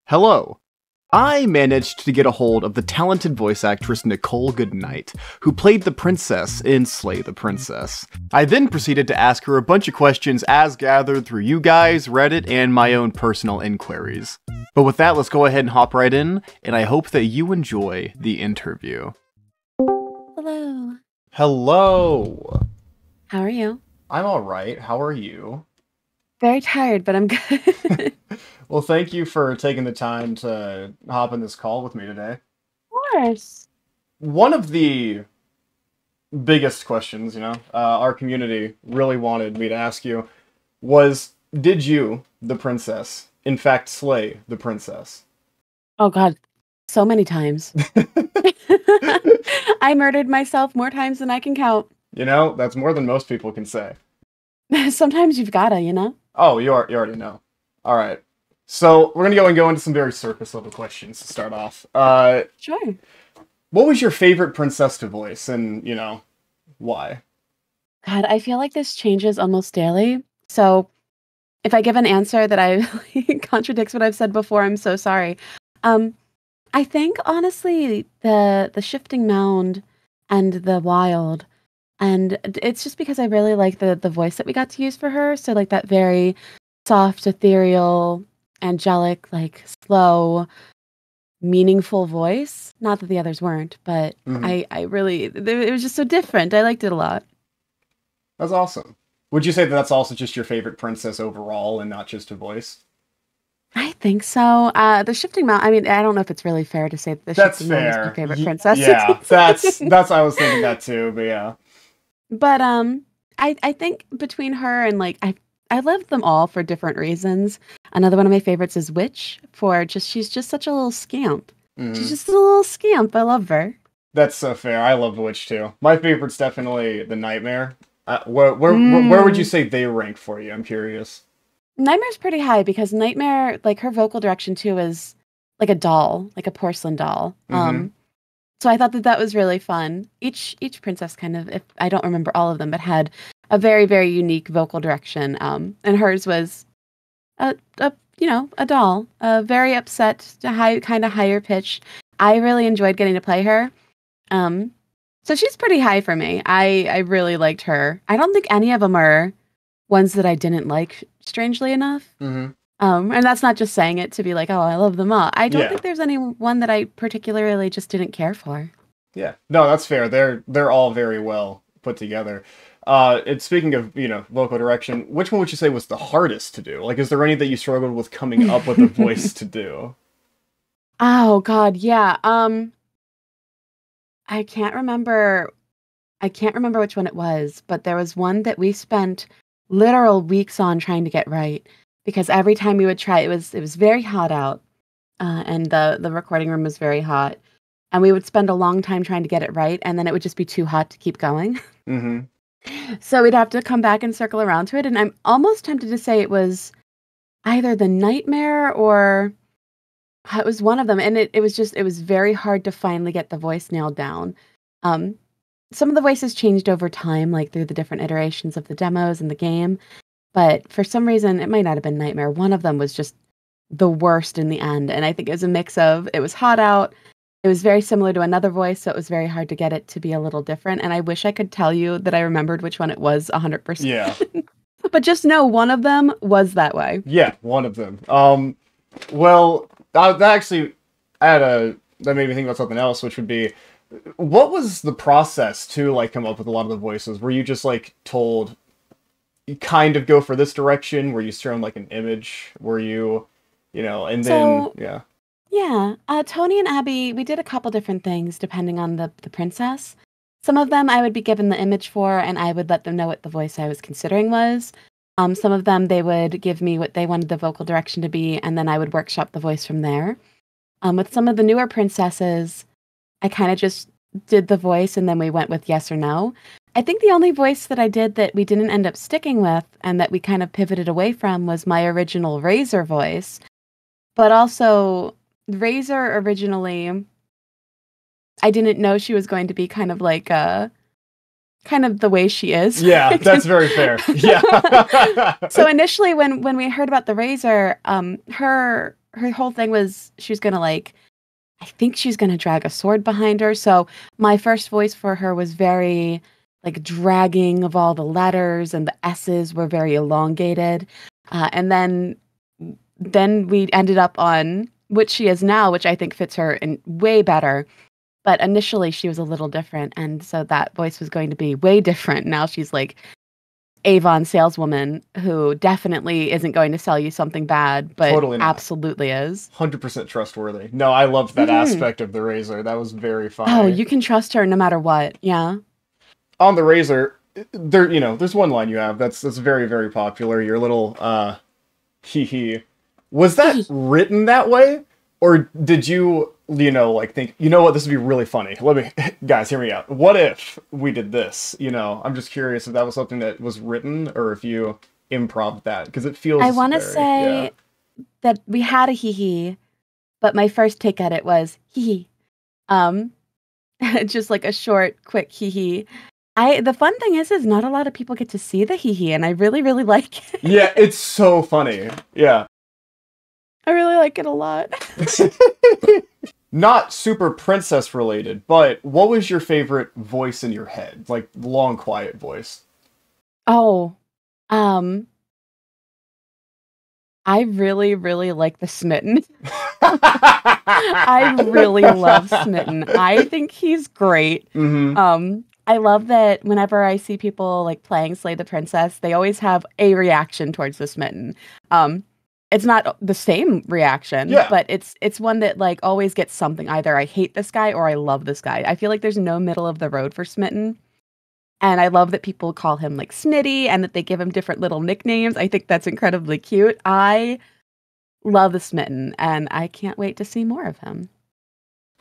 Hello. I managed to get a hold of the talented voice actress Nicole Goodnight, who played the princess in Slay the Princess. I then proceeded to ask her a bunch of questions as gathered through you guys, Reddit, and my own personal inquiries. But with that, let's go ahead and hop right in, and I hope that you enjoy the interview. Hello. Hello. How are you? I'm alright. How are you? Very tired, but I'm good. Well, thank you for taking the time to hop in this call with me today. Of course. One of the biggest questions, our community really wanted me to ask you was, did you, the princess, in fact slay the princess? Oh god, so many times. I murdered myself more times than I can count. That's more than most people can say. Sometimes you've gotta. Oh, you already know. All right. So we're going to go into some very surface level questions to start off. Sure. What was your favorite princess to voice, and, why? God, I feel like this changes almost daily. So if I give an answer that contradicts what I've said before, I'm so sorry. I think, honestly, the Shifting Mound and the Wild, and it's just because I really like the voice that we got to use for her. So, like, that very soft, ethereal, angelic, like, slow, meaningful voice. Not that the others weren't, but I really, it was just so different. I liked it a lot. That's awesome. Would you say that that's also just your favorite princess overall and not just a voice? I think so. The Shifting Mound, I mean, I don't know if it's really fair to say that the Shifting Mound is my favorite princess. Yeah, that's I was thinking that too, but yeah. But I think between her and, like, I love them all for different reasons. Another one of my favorites is Witch, she's just such a little scamp. She's just a little scamp. I love her. That's so fair. I love the Witch too. My favorite's definitely the Nightmare. Where would you say they rank for you? I'm curious. Nightmare's pretty high because Nightmare, like, her vocal direction too is like a doll, like a porcelain doll. So I thought that was really fun. Each princess kind of, if I don't remember all of them, but had a very, very unique vocal direction. And hers was a doll, very upset, kind of higher pitched. I really enjoyed getting to play her. So she's pretty high for me. I really liked her. I don't think any of them are ones that I didn't like, strangely enough. And that's not just saying it to be like, oh, I love them all. I don't think there's any one that I particularly just didn't care for. Yeah, no, that's fair. They're all very well put together. And speaking of, vocal direction, which one would you say was the hardest to do? Like, is there any that you struggled with coming up with a voice to do? Oh God, yeah. I can't remember which one it was, but there was one that we spent literal weeks on trying to get right, because every time we would try, it was very hot out, and the recording room was very hot, and we would spend a long time trying to get it right, and then it would just be too hot to keep going. So we'd have to come back and circle around to it, and I'm almost tempted to say it was either the Nightmare or it was one of them, and it was very hard to finally get the voice nailed down. Some of the voices changed over time, like through the different iterations of the demos and the game, but for some reason, it might not have been Nightmare. One of them was just the worst in the end, and I think it was a mix of, it was hot out, it was very similar to another voice, so it was very hard to get it to be a little different, and I wish I could tell you that I remembered which one it was 100%. Yeah. But just know one of them was that way. Yeah, one of them. Well, that made me think about something else, which would be, what was the process to, like, come up with a lot of the voices? Were you just, like, told, you kind of go for this direction? Were you shown, like, an image? Were you, and then, yeah. Yeah, Tony and Abby, we did a couple different things depending on the princess. Some of them I would be given the image for, and I would let them know what the voice I was considering was. Some of them, they would give me what they wanted the vocal direction to be, and then I would workshop the voice from there. With some of the newer princesses, I kind of just did the voice, and then we went with yes or no. I think the only voice that I did that we didn't end up sticking with, and that we kind of pivoted away from, was my original Razor voice. But also, Razor originally, I didn't know she was going to be kind of like kind of the way she is. Yeah, that's very fair. Yeah. So initially when we heard about the Razor, her her whole thing was she was gonna like, I think she's gonna drag a sword behind her. So my first voice for her was very like dragging of all the letters, and the S's were very elongated. And then we ended up on what she is now, which I think fits her in way better. But initially she was a little different, and so that voice was going to be way different. Now she's like Avon saleswoman who definitely isn't going to sell you something bad, but Totally not. absolutely is. 100% trustworthy. No, I loved that aspect of the Razor. That was very funny. Oh, you can trust her no matter what. Yeah. On the Razor, there's one line you have that's very, very popular. Your little hee hee. Was that written that way? Or did you, like think, you know what, this would be really funny. Guys, hear me out. What if we did this? I'm just curious if that was something that was written or if you improv that, because it feels I want to say that we had a hee hee, but my first take at it was hee hee. Just like a short, quick hee hee. The fun thing is not a lot of people get to see the hee hee, and I really, really like it. Yeah, it's so funny. Yeah. I really like it a lot. Not super princess related, but what was your favorite voice in your head? Like, long, quiet voice. Oh, I really, really like the Smitten. I really love Smitten. I think he's great. Mm-hmm. I love that whenever I see people like playing Slay the Princess, they always have a reaction towards the Smitten. It's not the same reaction, but it's one that like always gets something. Either I hate this guy or I love this guy. I feel like there's no middle of the road for Smitten. And I love that people call him like Smitty and that they give him different little nicknames. I think that's incredibly cute. I love the Smitten, and I can't wait to see more of him.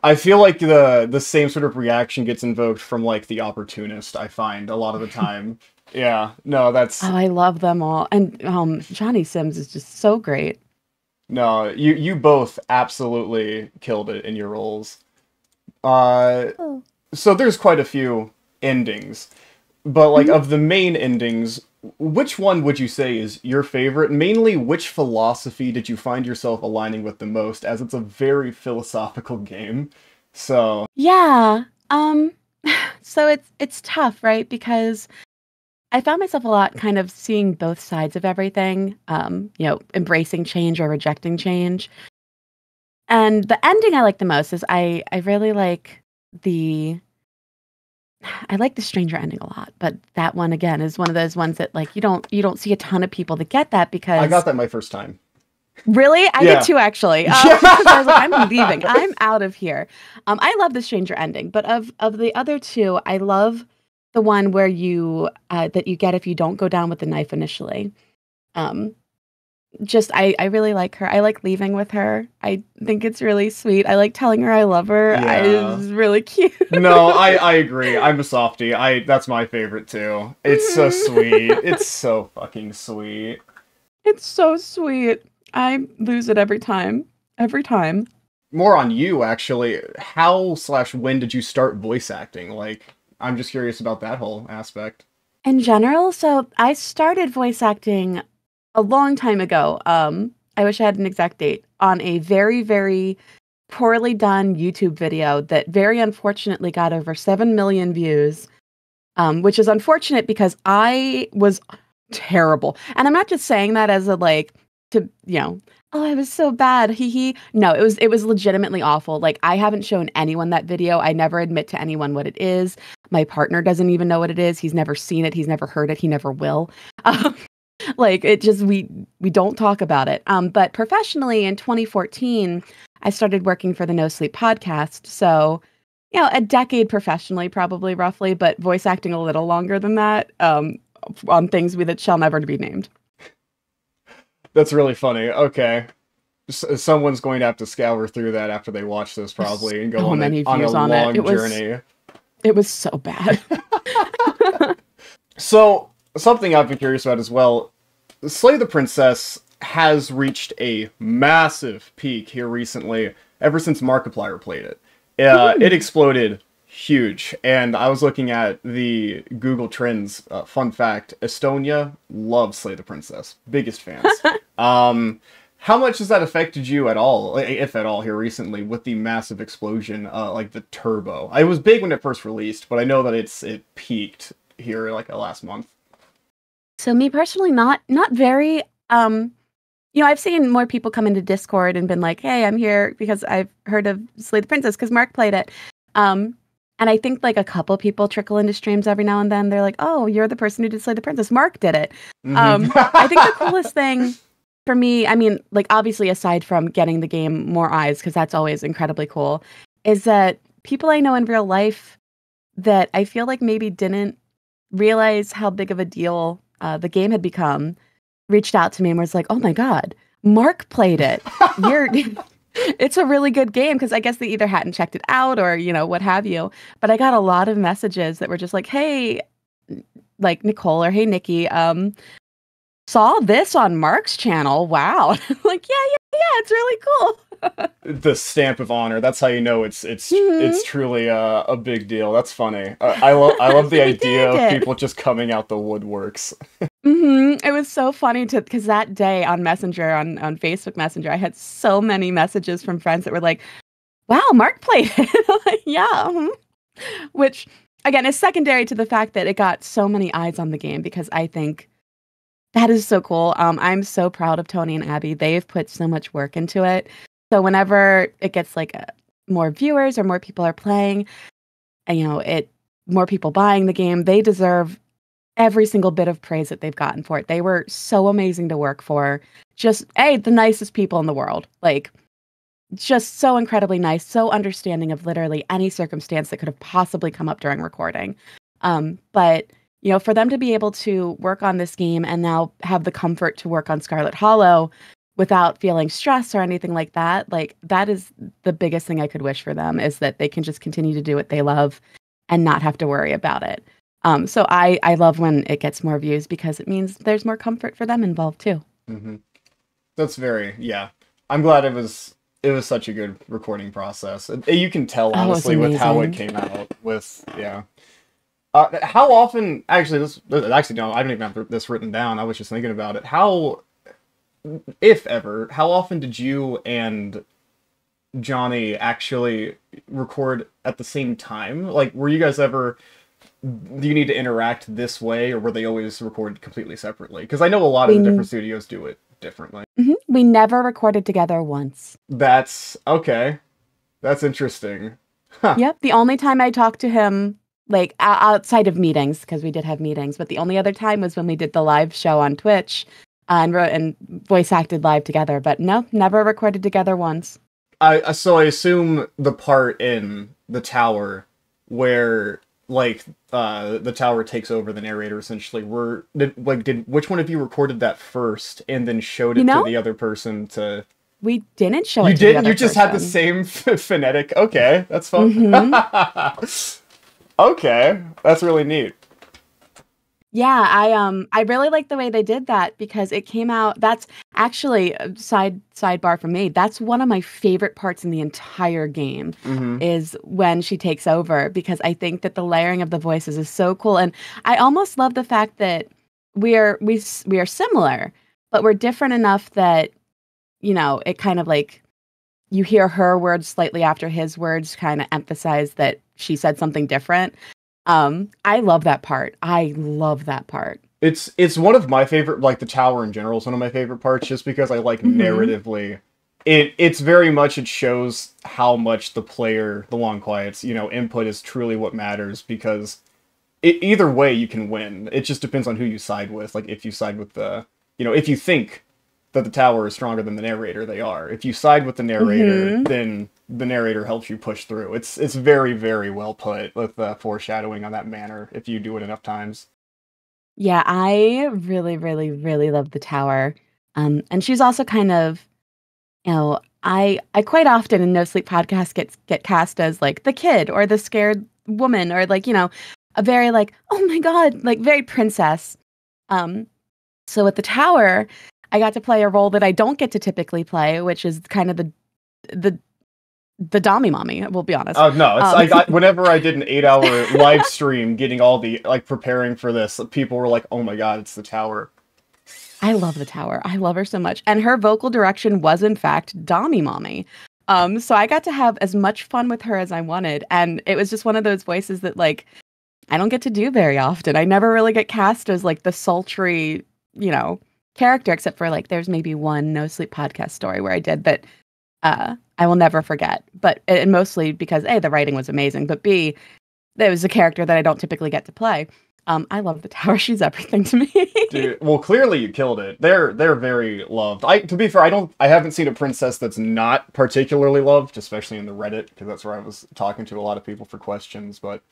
I feel like the same sort of reaction gets invoked from like the Opportunist, I find a lot of the time. Yeah, no, that's... Oh, I love them all. And Johnny Sims is just so great. No, you both absolutely killed it in your roles. So there's quite a few endings. But like of the main endings, which one would you say is your favorite? Mainly, which philosophy did you find yourself aligning with the most, as it's a very philosophical game. So... Yeah. So it's tough, right? Because I found myself a lot kind of seeing both sides of everything, embracing change or rejecting change. And the ending I like the most is I really like I like the stranger ending a lot, but that one again is one of those ones that like you don't see a ton of people that get that because I got that my first time. Really? I did too, actually. Because I was like, I'm leaving. I'm out of here. I love the stranger ending, but of the other two, I love the one where you that you get if you don't go down with the knife initially. I really like her. I like leaving with her. I think it's really sweet. I like telling her I love her. Yeah. It's really cute. No, I agree. I'm a softie. That's my favorite too. It's so sweet. It's so fucking sweet. It's so sweet. I lose it every time. Every time. More on you, actually. How/when did you start voice acting? Like, I'm just curious about that whole aspect. In general, so I started voice acting a long time ago. I wish I had an exact date, on a very, very poorly done YouTube video that very unfortunately got over 7 million views, which is unfortunate because I was terrible. And I'm not just saying that as a like, to, oh, I was so bad. Hee hee. No, it was legitimately awful. Like, I haven't shown anyone that video. I never admit to anyone what it is. My partner doesn't even know what it is. He's never seen it. He's never heard it. He never will. Like, it just, we don't talk about it. But professionally in 2014, I started working for the No Sleep podcast. So, a decade professionally, probably roughly, but voice acting a little longer than that, on things that shall never be named. That's really funny. Okay. Someone's going to have to scour through that after they watch this, probably, and go on a long journey. It was so bad. So, something I've been curious about as well, Slay the Princess has reached a massive peak here recently, ever since Markiplier played it. It exploded huge, and I was looking at the Google Trends. Fun fact, Estonia loves Slay the Princess. Biggest fans. How much has that affected you at all, if at all, here recently with the massive explosion, like the turbo? It was big when it first released, but I know that it peaked here like last month. So me personally, not very. You know, I've seen more people come into Discord and been like, "Hey, I'm here because I've heard of Slay the Princess because Mark played it." And I think like a couple people trickle into streams every now and then. They're like, "Oh, you're the person who did Slay the Princess. Mark did it." I think the coolest thing for me, I mean, like obviously aside from getting the game more eyes, because that's always incredibly cool, is that people I know in real life that I feel like maybe didn't realize how big of a deal the game had become reached out to me and was like, "Oh my God, Mark played it. You're it's a really good game," because I guess they either hadn't checked it out or, you know, what have you. But I got a lot of messages that were just like, "Hey, like Nicole or hey Nikki, saw this on Mark's channel. Wow." Like, yeah, it's really cool. The stamp of honor. That's how you know it's truly a big deal. That's funny. I love the idea of people just coming out the woodworks. It was so funny because that day on Messenger, on Facebook Messenger, I had so many messages from friends that were like, "Wow, Mark played it." Like, yeah. Which, again, is secondary to the fact that it got so many eyes on the game because I think that is so cool. I'm so proud of Tony and Abby. They've put so much work into it. So whenever it gets like more viewers or more people are playing, and, you know, more people buying the game, they deserve every single bit of praise that they've gotten for it. They were so amazing to work for. Just, the nicest people in the world. Like, just so incredibly nice, so understanding of literally any circumstance that could have possibly come up during recording. But, you know, for them to be able to work on this game and now have the comfort to work on Scarlet Hollow without feeling stress or anything like that, like, that is the biggest thing I could wish for them, is that they can just continue to do what they love and not have to worry about it. So I love when it gets more views because it means there's more comfort for them involved too. That's yeah. I'm glad it was such a good recording process. You can tell honestly with how it came out. How often? Actually, no, I don't even have this written down. I was just thinking about it. How, if ever, how often did you and Johnny actually record at the same time? Like, were you guys ever? Do you need to interact this way, or were they always recorded completely separately? Because I know a lot of the different studios do it differently. We never recorded together once. That's okay. That's interesting. Huh. Yep. The only time I talked to him, like outside of meetings, because we did have meetings, but the only other time was when we did the live show on Twitch and voice acted live together. But no, never recorded together once. So I assume the part in the tower where like the tower takes over the narrator essentially, did which one of you recorded that first and then showed it to the other person to? We didn't show it. You didn't. You just had the same phonetic. Okay, that's fun. Okay, that's really neat. Yeah, I really like the way they did that because it came out. That's actually a sidebar for me. That's one of my favorite parts in the entire game is when she takes over, because I think that the layering of the voices is so cool, and I almost love the fact that we are similar, but we're different enough that, you know, it kind of like you hear her words slightly after his words, kind of emphasize that she said something different. I love that part. I love that part. It's one of my favorite, like the tower in general is one of my favorite parts, just because I like narratively. It's very much, it shows how much the player, the Long Quiet's, you know, input is truly what matters, because either way you can win. It just depends on who you side with. Like if you side with if you think that the tower is stronger than the narrator, they are. If you side with the narrator, then the narrator helps you push through. It's very, very well put with foreshadowing on that manner if you do it enough times. Yeah, I really, really, really love the tower. And she's also kind of, you know, I quite often in No Sleep Podcast get cast as like the kid or the scared woman, or like, you know, a very like, oh my God, like very princess. So with the tower, I got to play a role that I don't get to typically play, which is kind of the Dommy Mommy, we'll be honest. Oh, no, it's whenever I did an 8-hour live stream getting all the, like, preparing for this, people were like, oh my God, it's the tower. I love the tower. I love her so much. And her vocal direction was, in fact, Dommy Mommy. So I got to have as much fun with her as I wanted. And it was just one of those voices that, like, I don't get to do very often. I never really get cast as, like, the sultry, character, except for, like, there's maybe one No Sleep podcast story where I did that I will never forget. But and mostly because, A, the writing was amazing, but B, it was a character that I don't typically get to play. I love the tower. She's everything to me. Dude, well, clearly you killed it. They're very loved. To be fair, I haven't seen a princess that's not particularly loved, especially in the Reddit, because that's where I was talking to a lot of people for questions. But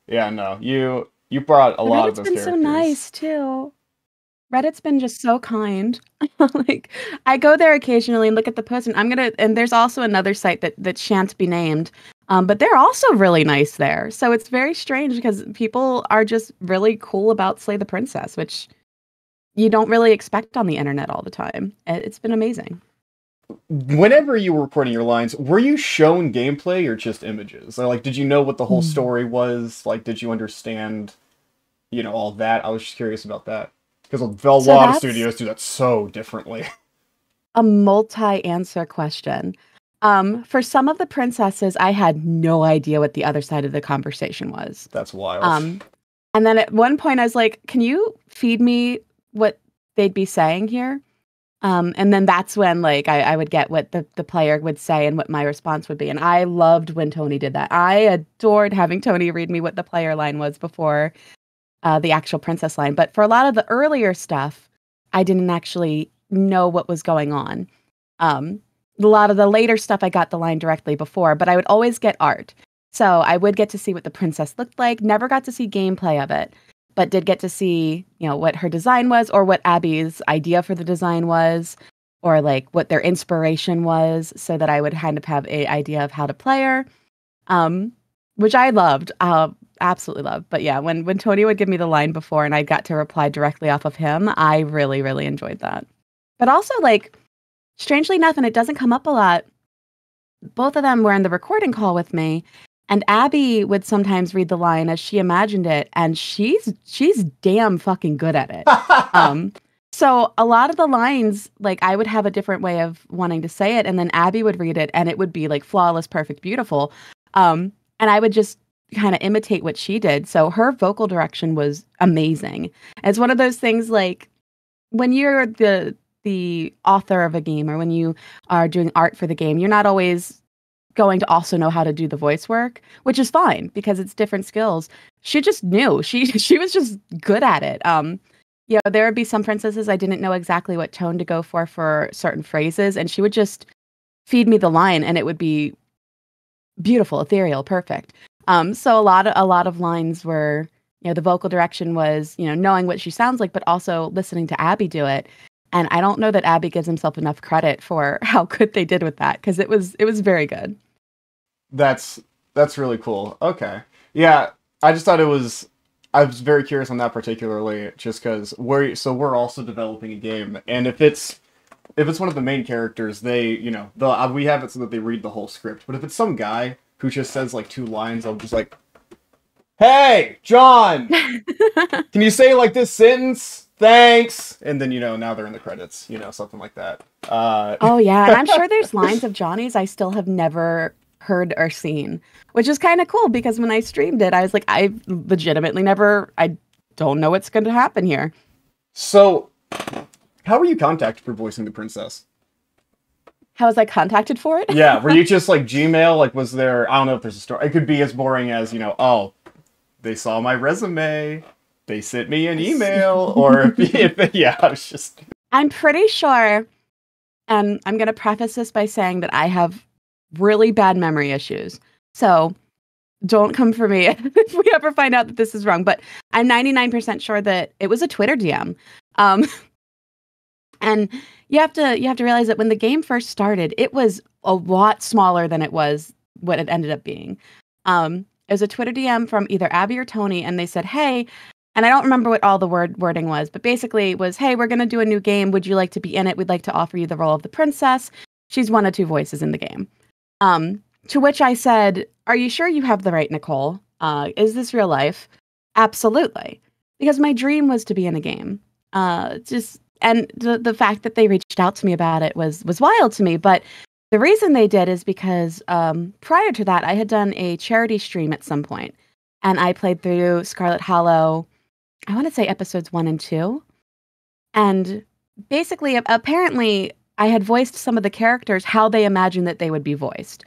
yeah, no, you brought a lot of those characters. Reddit's been so nice too. Reddit's been just so kind. Like, I go there occasionally and look at the post, and there's also another site that shan't be named. But they're also really nice there. So it's very strange because people are just really cool about Slay the Princess, which you don't really expect on the internet all the time. It's been amazing. Whenever you were recording your lines, were you shown gameplay or just images? Or, like, did you know what the whole story was? Like, did you understand, all that? I was just curious about that. Because a lot of studios do that so differently. A multi-answer question. For some of the princesses, I had no idea what the other side of the conversation was. That's wild. And then at one point I was like, can you feed me what they'd be saying here? And then that's when, like, I would get what the player would say and what my response would be. And I loved when Tony did that. I adored having Tony read me what the player line was before the actual princess line. But for a lot of the earlier stuff, I didn't actually know what was going on. A lot of the later stuff, I got the line directly before, but I would always get art. So I would get to see what the princess looked like, never got to see gameplay of it, but did get to see, what her design was or what Abby's idea for the design was, or like what their inspiration was, so that I would kind of have an idea of how to play her, which I loved, absolutely loved. But yeah, when Tony would give me the line before and I got to reply directly off of him, I really, really enjoyed that. But also, like, strangely enough, and it doesn't come up a lot, both of them were in the recording call with me, and Abby would sometimes read the line as she imagined it, and she's damn fucking good at it. So a lot of the lines, like, I would have a different way of wanting to say it, and then Abby would read it, and it would be, like, flawless, perfect, beautiful. And I would just kind of imitate what she did. So her vocal direction was amazing. It's one of those things, like, when you're the author of a game, or when you are doing art for the game, you're not always going to also know how to do the voice work, which is fine because it's different skills. She just knew. She was just good at it. There would be some princesses I didn't know exactly what tone to go for certain phrases, and she would just feed me the line, and it would be beautiful, ethereal, perfect. So a lot of lines were, the vocal direction was, knowing what she sounds like, but also listening to Abby do it. And I don't know that Abby gives himself enough credit for how good they did with that, because it was very good. That's really cool. Okay. Yeah, I just thought I was very curious on that particularly, just because we're also developing a game, and if it's one of the main characters, they, we have it so that they read the whole script. But if it's some guy who just says, like, 2 lines, I'm just like, "Hey, John, can you say, like, this sentence? Thanks." And then, now they're in the credits, something like that. Oh, yeah. And I'm sure there's lines of Johnny's I still have never heard or seen, which is kind of cool, because when I streamed it, I was like, I legitimately I don't know what's going to happen here. So, how were you contacted for voicing the princess? How was I contacted for it? Yeah, were you just, like, Gmail? Like, was there, I don't know if there's a story. It could be as boring as, oh, they saw my resume, they sent me an email, or yeah, I was just... I'm pretty sure, and I'm going to preface this by saying that I have really bad memory issues. So don't come for me if we ever find out that this is wrong. But I'm 99% sure that it was a Twitter DM. And you have to realize that when the game first started, it was a lot smaller than it was what it ended up being. It was a Twitter DM from either Abby or Tony, and they said, "Hey," and I don't remember what all the wording was, but basically it was, "Hey, we're going to do a new game. Would you like to be in it? We'd like to offer you the role of the princess. She's 1 of 2 voices in the game." To which I said, "Are you sure you have the right Nicole? Is this real life?" "Absolutely." Because my dream was to be in a game. Just And the fact that they reached out to me about it was wild to me. But the reason they did is because prior to that, I had done a charity stream at some point, and I played through Scarlet Hollow, I want to say episodes 1 and 2. And basically, apparently, I had voiced some of the characters how they imagined that they would be voiced.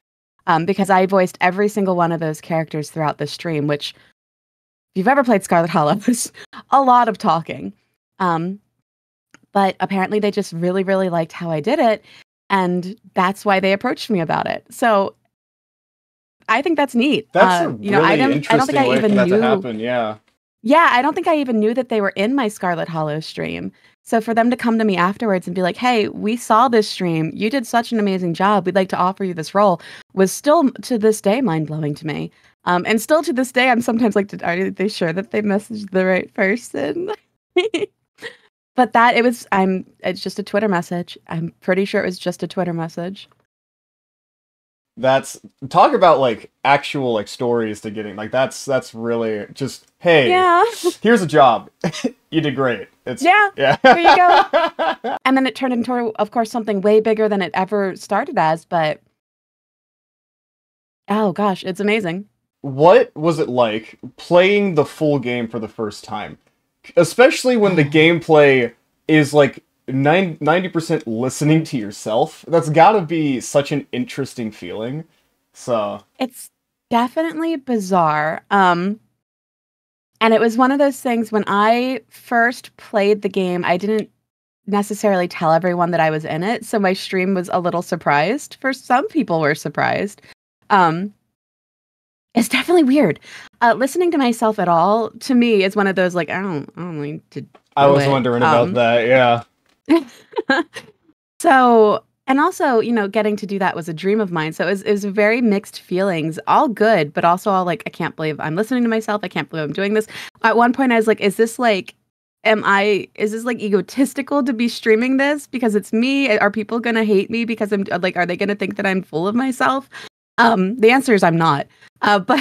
Because I voiced every single one of those characters throughout the stream, which, if you've ever played Scarlet Hollow, is a lot of talking. But apparently they just really, really liked how I did it, and that's why they approached me about it. So I think that's neat. That's a really I don't think interesting I way even for that knew. to happen, yeah. Yeah, I don't think I even knew that they were in my Scarlet Hollow stream. So for them to come to me afterwards and be like, "Hey, we saw this stream. You did such an amazing job. We'd like to offer you this role," was still to this day mind-blowing to me. And still to this day, I'm sometimes like, are they sure that they messaged the right person? But it's just a Twitter message. I'm pretty sure it was just a Twitter message. Talk about like actual like stories to getting like that's really just, hey, Yeah. here's a job. You did great. Yeah. Yeah. There you go. And then it turned into, of course, something way bigger than it ever started as, but oh gosh, it's amazing. What was it like playing the full game for the first time? Especially when the gameplay is like 90% listening to yourself. That's gotta be such an interesting feeling. So It's definitely bizarre. And it was one of those things when I first played the game, I didn't necessarily tell everyone that I was in it. So my stream was a little surprised. For some people were surprised. It's definitely weird. Listening to myself at all, to me, is one of those like, I don't need to do I was it. wondering about that, yeah. So, and also, getting to do that was a dream of mine. So it was very mixed feelings, all good, but also all like, I can't believe I'm listening to myself. I can't believe I'm doing this. At one point I was like, is this like egotistical to be streaming this because it's me? Are people going to hate me because I'm like, are they going to think that I'm full of myself? The answer is I'm not. But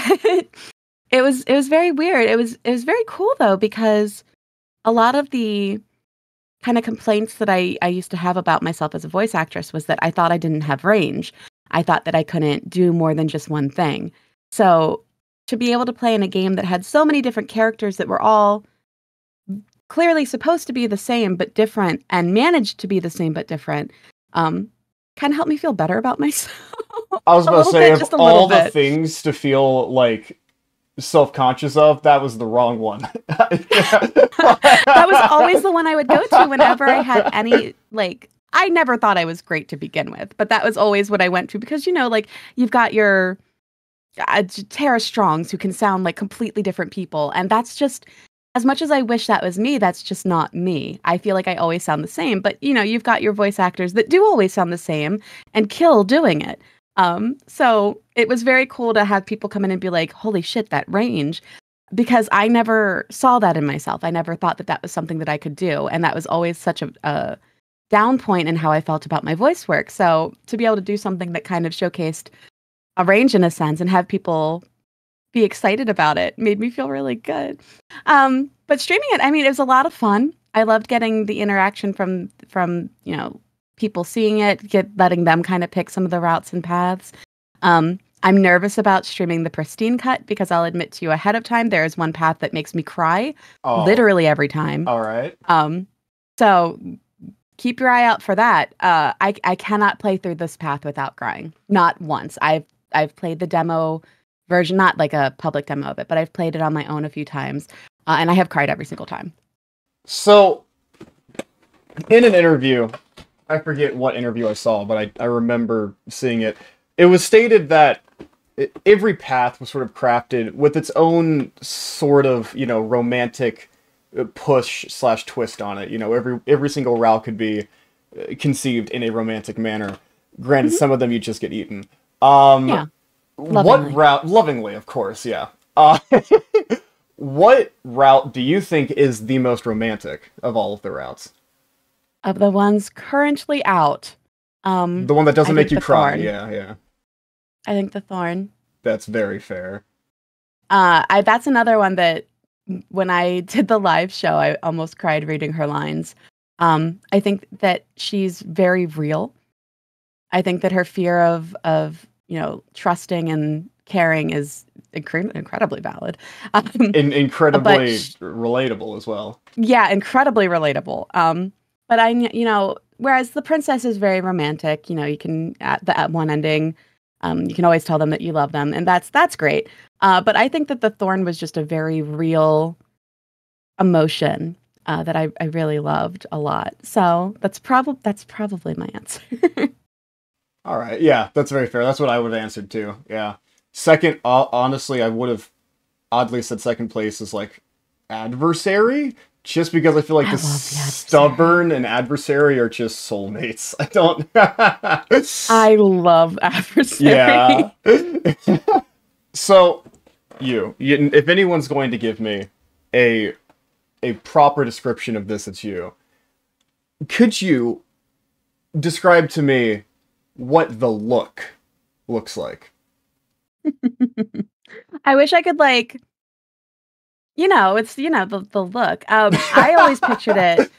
it was very weird. It was very cool though, because a lot of the kind of complaints that I used to have about myself as a voice actress was that I thought I didn't have range. I thought that I couldn't do more than just one thing. So to be able to play in a game that had so many different characters that were all clearly supposed to be the same but different, and managed to be the same but different, kind of helped me feel better about myself. I was about to say, of all the things to feel like self-conscious of, that was the wrong one. That was always the one I would go to whenever I had any, like, I never thought I was great to begin with, but that was always what I went to, because, like, you've got your Tara Strongs who can sound like completely different people, and that's just, as much as I wish that was me, that's just not me. I feel like I always sound the same, but, you've got your voice actors that do always sound the same and kill doing it. So it was very cool to have people come in and be like, holy shit, that range, because I never saw that in myself. I never thought that that was something that I could do. And that was always such a down point in how I felt about my voice work. So to be able to do something that kind of showcased a range in a sense and have people be excited about it made me feel really good. But streaming it, I mean, it was a lot of fun. I loved getting the interaction from people seeing it, letting them kind of pick some of the routes and paths. I'm nervous about streaming the pristine cut because I'll admit to you ahead of time, there is one path that makes me cry literally every time. All right. So keep your eye out for that. I cannot play through this path without crying. Not once. I've played the demo version, not like a public demo of it, but I've played it on my own a few times, and I have cried every single time. So, in an interview, I forget what interview I saw, but I remember seeing it. It was stated that every path was sort of crafted with its own sort of, romantic push/twist on it. Every single route could be conceived in a romantic manner. Granted, some of them you just get eaten. Yeah. Lovingly. What route? Lovingly, of course, yeah. What route do you think is the most romantic of all of the routes? Of the ones currently out, the one that doesn't make you cry. Thorn. Yeah. I think the Thorn. That's very fair. That's another one that when I did the live show, I almost cried reading her lines. I think that she's very real. I think that her fear of trusting and caring is incredibly valid. Incredibly But relatable as well. yeah, incredibly relatable. But whereas the princess is very romantic, you can at one ending, you can always tell them that you love them, and that's great. But I think that the thorn was just a very real emotion that I really loved a lot. So that's probably my answer. All right, yeah, that's very fair. That's what I would have answered too. Yeah. Second, honestly, I would have oddly said second place is like adversary, just because I feel like I the love the adversary. stubborn and adversary are just soulmates. I don't. I love adversary. Yeah. So, if anyone's going to give me a proper description of this, it's you. Could you describe to me what the look looks like? I wish I could it's the look. I always pictured it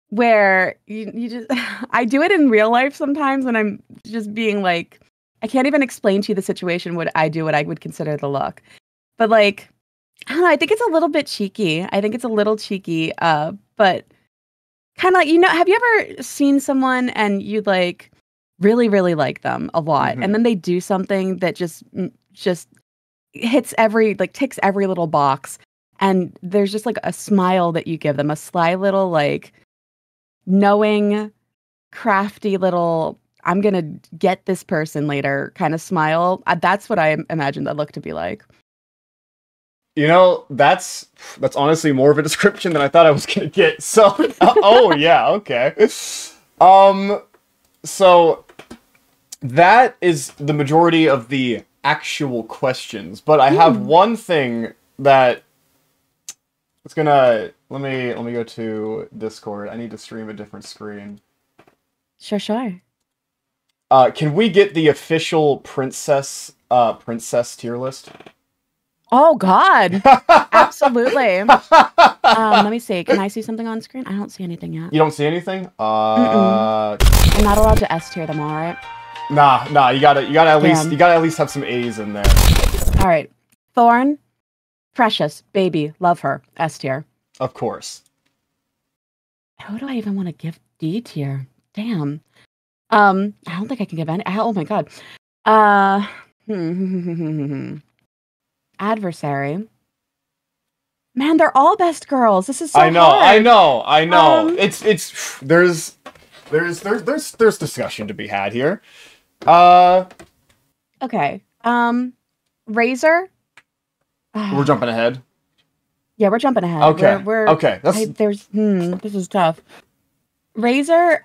where you just I do it in real life sometimes when I'm just being like, I can't even explain to you the situation what I would consider the look. But I don't know, I think it's a little bit cheeky. I think it's a little cheeky, but kind of have you ever seen someone and you really, really like them a lot, and then they do something that just hits ticks every little box, and there's just a smile that you give them, a sly little knowing, crafty little I'm gonna get this person later kind of smile. That's what I imagine that look to be like. That's honestly more of a description than I thought I was gonna get. So, oh yeah, okay. So that is the majority of the actual questions, but I have one thing that it's gonna let me go to Discord. I need to stream a different screen. Sure. Can we get the official princess tier list? Oh God, absolutely. Let me see. Can I see something on screen? I don't see anything yet. You don't see anything? I'm not allowed to S tier them, all right? Nah. You gotta at least have some A's in there. All right. Thorn, precious, baby, love her. S tier. Of course. Who do I even want to give D tier? Damn. I don't think I can give any. Oh my God. Adversary. Man, they're all best girls. This is so hard. I know. It's there's discussion to be had here. Okay. Razor. We're jumping ahead. Yeah, we're jumping ahead. Okay. Okay. This is tough. Razor.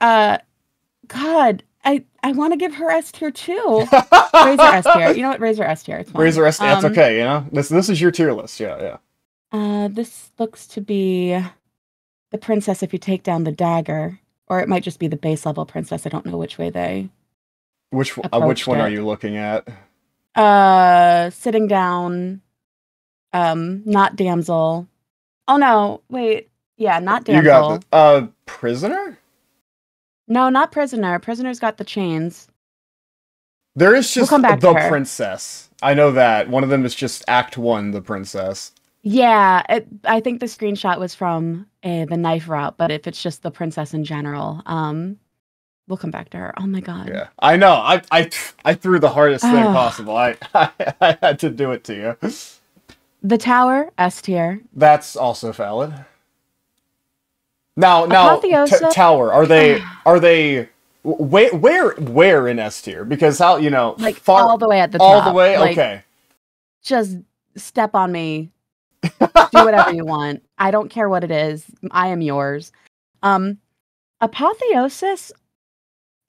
God, I want to give her S tier too. Razor S tier. You know what? Razor S tier. It's fine. Razor S. That's okay. This is your tier list. Yeah. This looks to be the princess if you take down the dagger, or it might just be the base level princess. I don't know which way they. Which one are you looking at? Sitting down. Not damsel. Oh no! Wait. Yeah, not damsel. You got prisoner. No, not prisoner. Prisoner's got the chains. There is just the princess. I know that. One of them is just Act 1, the princess. Yeah, I think the screenshot was from the knife route, but if it's just the princess in general, we'll come back to her. Oh my God. Yeah, I know. I threw the hardest thing possible. I had to do it to you. The tower, S tier. That's also valid. Now, tower. Are they? Where in S tier? Because how all the way at the top. All the way. Okay. Just step on me. Do whatever you want. I don't care what it is. I am yours. Apotheosis.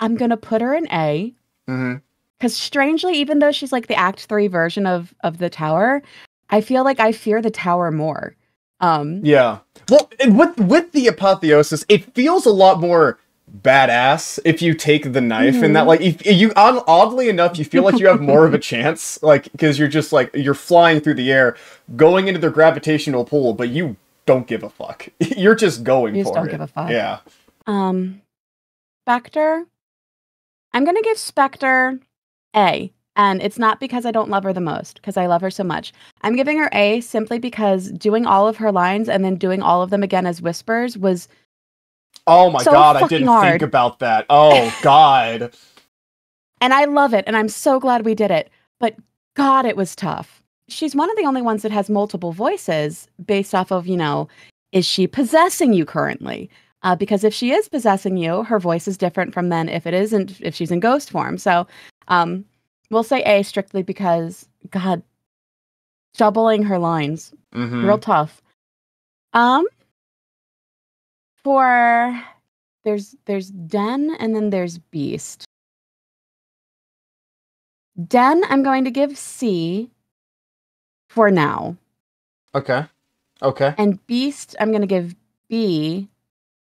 I'm gonna put her in A. Because strangely, even though she's like the Act 3 version of the tower, I feel like I fear the tower more. Yeah. Well, with the apotheosis, it feels a lot more badass if you take the knife and that if you oddly enough you feel like you have more of a chance because you're just you're flying through the air going into the gravitational pull, but you don't give a fuck. You're just going for it. You just don't give a fuck. Yeah. Spectre. I'm gonna give Spectre A. And it's not because I don't love her the most, because I love her so much. I'm giving her A simply because doing all of her lines and then doing all of them again as whispers was Oh my so god, I fucking didn't hard. think about that. Oh god. And I love it, and I'm so glad we did it. But God, it was tough. She's one of the only ones that has multiple voices based off of, is she possessing you currently? Because if she is possessing you, her voice is different from then if she's in ghost form. So, we'll say A strictly because, God, doubling her lines, real tough. For there's Den and then there's Beast. Den, I'm going to give C for now. Okay. And Beast, I'm going to give B.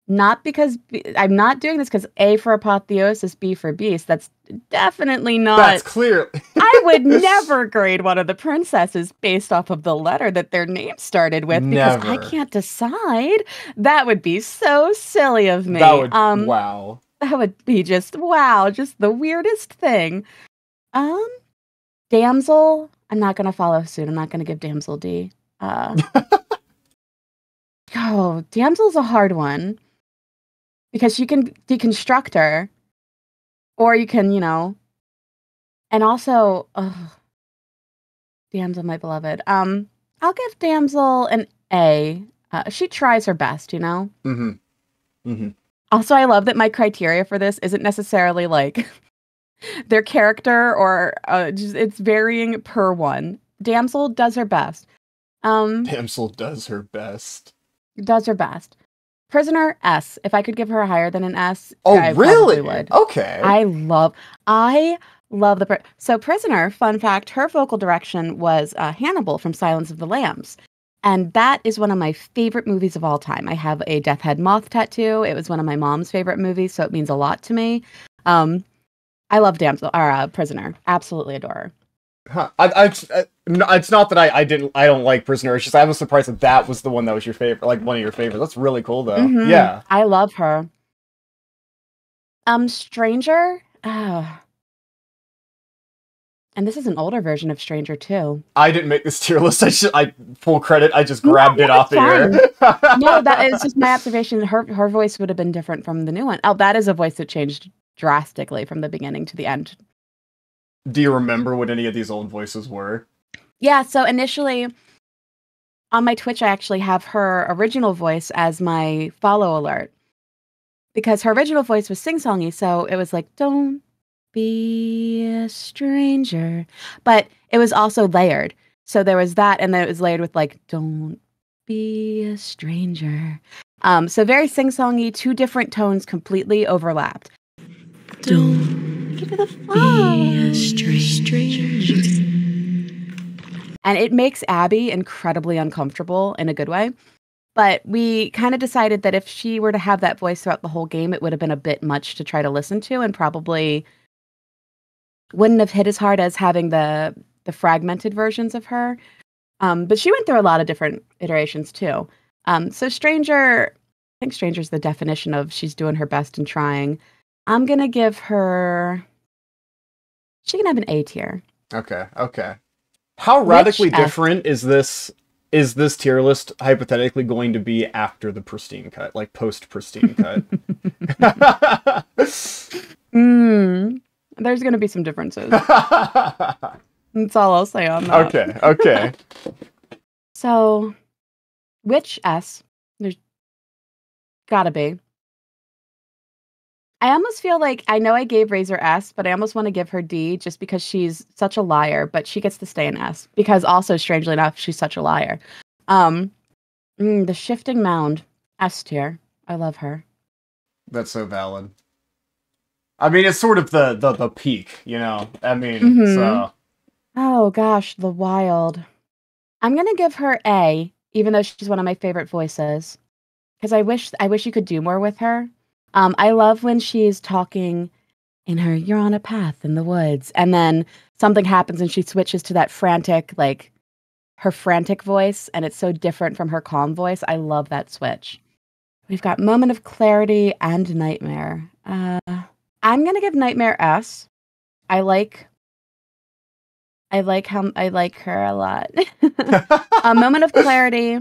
Not because I'm not doing this because A for Apotheosis, B for Beast. That's definitely not. That's clear. I would never grade one of the princesses based off of the letter that their name started with because I can't decide. That would be so silly of me. Wow. That would be just the weirdest thing. Damsel, I'm not gonna follow suit. I'm not gonna give Damsel D. Damsel's a hard one. Because you can deconstruct her, or you can, and also, Damsel, my beloved. I'll give Damsel an A. She tries her best, Also, I love that my criteria for this isn't necessarily like their character or it's varying per one. Damsel does her best. Damsel does her best. Does her best. Prisoner, S. If I could give her a higher than an S, I really would. Okay. I love the So Prisoner, fun fact, her vocal direction was Hannibal from Silence of the Lambs. And that is one of my favorite movies of all time. I have a Death Head Moth tattoo. It was one of my mom's favorite movies, so it means a lot to me. I love Prisoner. Absolutely adore her. Huh. It's not that I don't like Prisoner. It's just I was surprised that was the one that was your favorite, like one of your favorites. That's really cool though. Mm-hmm. Yeah, I love her. Stranger. And this is an older version of Stranger too. I didn't make this tier list. I full credit. I just grabbed it off the air. No, that is just my observation. Her voice would have been different from the new one. Oh, that is a voice that changed drastically from the beginning to the end. Do you remember what any of these old voices were? Yeah, so initially on my Twitch, I actually have her original voice as my follow alert. Because her original voice was sing-songy, so it was like, don't be a stranger. But it was also layered. So there was that, and then it was layered with like, don't be a stranger. So very sing-songy, two different tones completely overlapped. Don't be a stranger. And it makes Abby incredibly uncomfortable in a good way. But we kind of decided that if she were to have that voice throughout the whole game, it would have been a bit much to try to listen to and probably wouldn't have hit as hard as having the fragmented versions of her. But she went through a lot of different iterations too. So Stranger, I think Stranger's the definition of she's doing her best and trying. I'm going to give her, she can have an A tier. Okay. How radically different is this tier list hypothetically going to be after the pristine cut, like post-pristine cut? There's going to be some differences. That's all I'll say on that. Okay. So, which S? There's gotta be. I almost feel like, I know I gave Razor S, but I almost want to give her D just because she's such a liar, but she gets to stay in S because also, strangely enough, she's such a liar. The Shifting Mound, S tier. I love her. That's so valid. I mean, it's sort of the peak, I mean, so. Oh gosh, the Wild. I'm gonna give her A, even though she's one of my favorite voices, because I wish you could do more with her. I love when she's talking in her "You're on a path in the woods," and then something happens and she switches to that frantic, like her frantic voice, and it's so different from her calm voice. I love that switch. We've got Moment of Clarity and Nightmare. I'm gonna give Nightmare S. I like her a lot. A Moment of Clarity.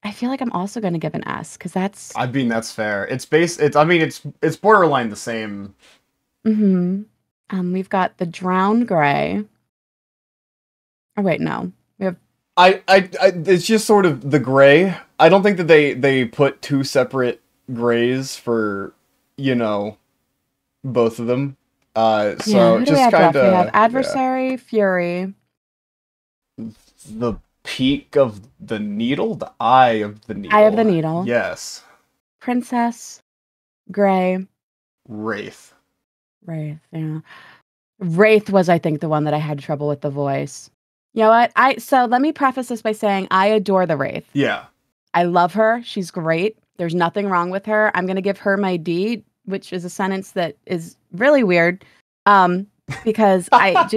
I feel like I'm also gonna give an S because that's. I mean, that's fair. It's borderline the same. Mm-hmm. We've got the Drown Gray. Oh wait, no. We have. It's just sort of the gray. I don't think that they put two separate grays for, both of them. So Who do we just have kind left? We have of Adversary, Fury. the peak of the needle, the eye of the needle. Eye of the Needle. Yes. Princess, Gray, Wraith. Wraith. Yeah, Wraith was, I think, the one that I had trouble with the voice. You know what? So let me preface this by saying I adore the Wraith. Yeah. I love her. She's great. There's nothing wrong with her. I'm gonna give her my D, which is a sentence that is really weird. Because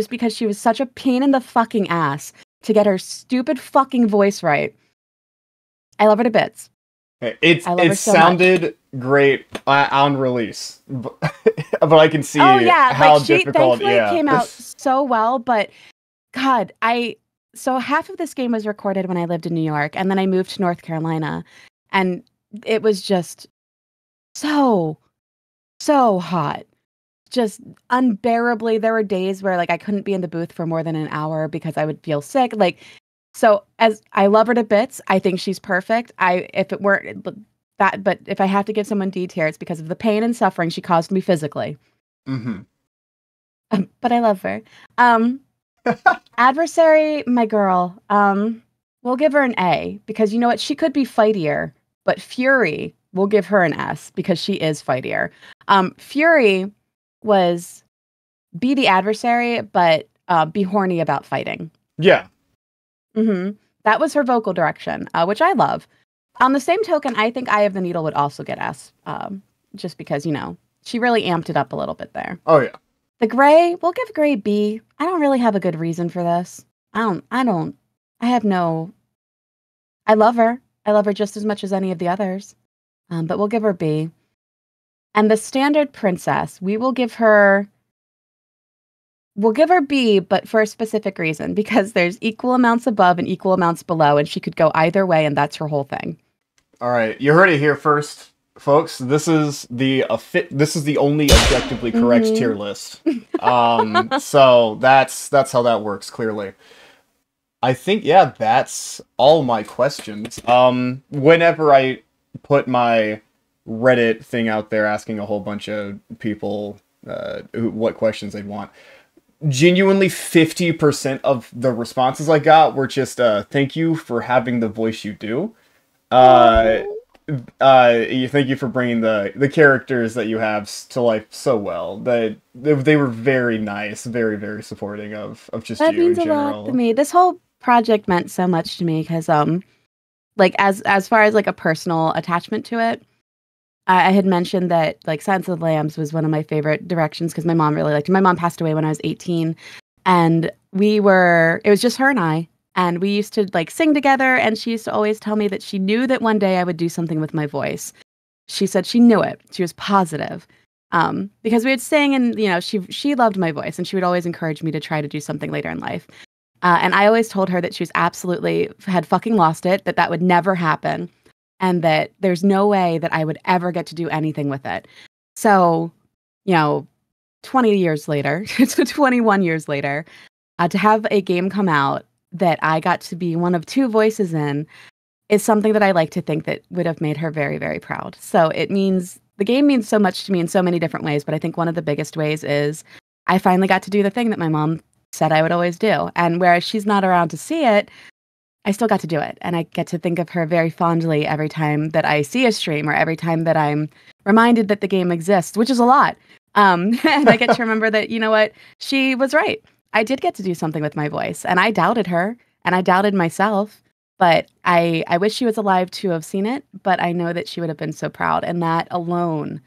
because she was such a pain in the fucking ass to get her stupid fucking voice right. I love her to bits. It sounded great on release, but I can see how difficult. Thankfully it came out so well, but God, so half of this game was recorded when I lived in New York, and then I moved to North Carolina, and it was just so hot. Just unbearably. There were days where I couldn't be in the booth for more than an hour because I would feel sick. So as I love her to bits, I think she's perfect. If it weren't that, but if I have to give someone D tier, it's because of the pain and suffering she caused me physically. Mm-hmm. But I love her. Adversary, my girl. We'll give her an A because you know what? She could be fightier, but Fury, we'll give her an S because she is fightier. Fury was be the adversary, but be horny about fighting. Yeah. Mm-hmm. That was her vocal direction, which I love. On the same token, I think Eye of the Needle would also get S, just because, she really amped it up a little bit there. Oh, yeah. The Gray, we'll give Gray B. I don't really have a good reason for this. I love her. I love her just as much as any of the others. But we'll give her B. And the Standard Princess, we'll give her B, but for a specific reason, because there's equal amounts above and equal amounts below, and she could go either way, and that's her whole thing. All right, you heard it here first, folks. This is the only objectively correct tier list. So that's how that works. Clearly, I think that's all my questions. Whenever I put my Reddit thing out there asking a whole bunch of people what questions they'd want, genuinely 50% of the responses I got were just thank you for having the voice you do. Thank you for bringing the characters that you have to life so well. They were very nice, very, very supporting of just that you in general. That means a lot to me. This whole project meant so much to me because as far as a personal attachment to it, I had mentioned that Silence of the Lambs was one of my favorite directions because my mom really liked it. My mom passed away when I was 18, and it was just her and I, and we used to sing together, and she used to always tell me that she knew that one day I would do something with my voice. She said she knew it. She was positive. Because we would sing, and she loved my voice, and she would always encourage me to try to do something later in life. And I always told her that she was absolutely had fucking lost it, that would never happen. And that there's no way that I would ever get to do anything with it. So, 20 years later, 21 years later, to have a game come out that I got to be one of two voices in is something that I like to think that would have made her very, very proud. So the game means so much to me in so many different ways, but I think one of the biggest ways is I finally got to do the thing that my mom said I would always do. And whereas she's not around to see it, I still got to do it, and I get to think of her very fondly every time that I see a stream or every time that I'm reminded that the game exists, which is a lot. And I get to remember that, you know what, she was right. I did get to do something with my voice, and I doubted her, and I doubted myself, but I wish she was alive to have seen it, but I know that she would have been so proud, and that alone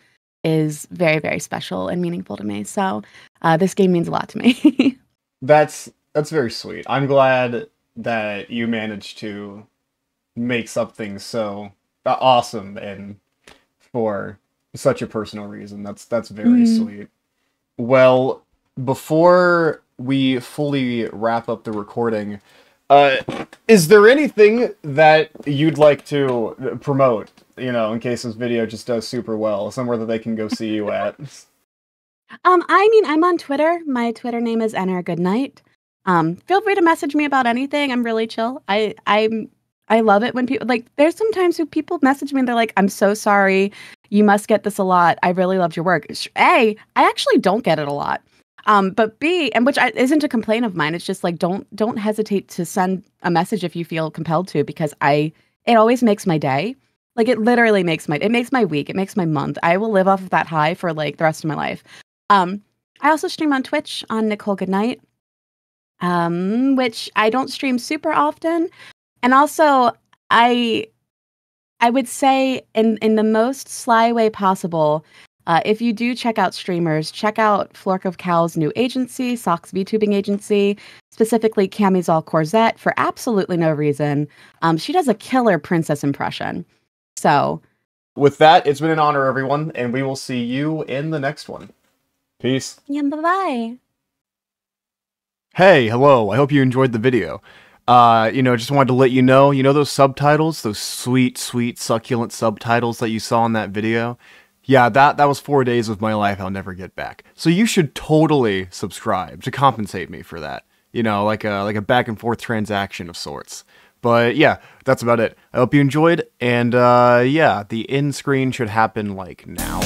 is very, very special and meaningful to me. So this game means a lot to me. That's very sweet. I'm glad that you managed to make something so awesome, and for such a personal reason. That's very sweet. Well, before we fully wrap up the recording, is there anything that you'd like to promote, in case this video just does super well, somewhere that they can go see you at? I mean, I'm on Twitter. My Twitter name is NRGoodnight. Feel free to message me about anything. I'm really chill. I love it when people, like, there's sometimes who people message me and they're like, I'm so sorry. You must get this a lot. I really loved your work. A, I actually don't get it a lot. But B, and which isn't a complaint of mine. It's just like, don't hesitate to send a message if you feel compelled to, because it always makes my day. Like, it literally makes my week. It makes my month. I will live off of that high for like the rest of my life. I also stream on Twitch on Nicole Goodnight, which I don't stream super often. And also, I would say in the most sly way possible, if you do check out streamers, check out Flork of Cow's new agency, Socks VTubing agency, specifically Camisole Corzette, for absolutely no reason. She does a killer princess impression. So, with that, it's been an honor, everyone, and we will see you in the next one. Peace. Yeah, bye-bye. Hey, hello. I hope you enjoyed the video. Just wanted to let you know, those subtitles, those sweet, sweet, succulent subtitles that you saw in that video? Yeah, that was 4 days of my life I'll never get back. So you should totally subscribe to compensate me for that. Like a back and forth transaction of sorts. But yeah, that's about it. I hope you enjoyed, and yeah, the end screen should happen like now.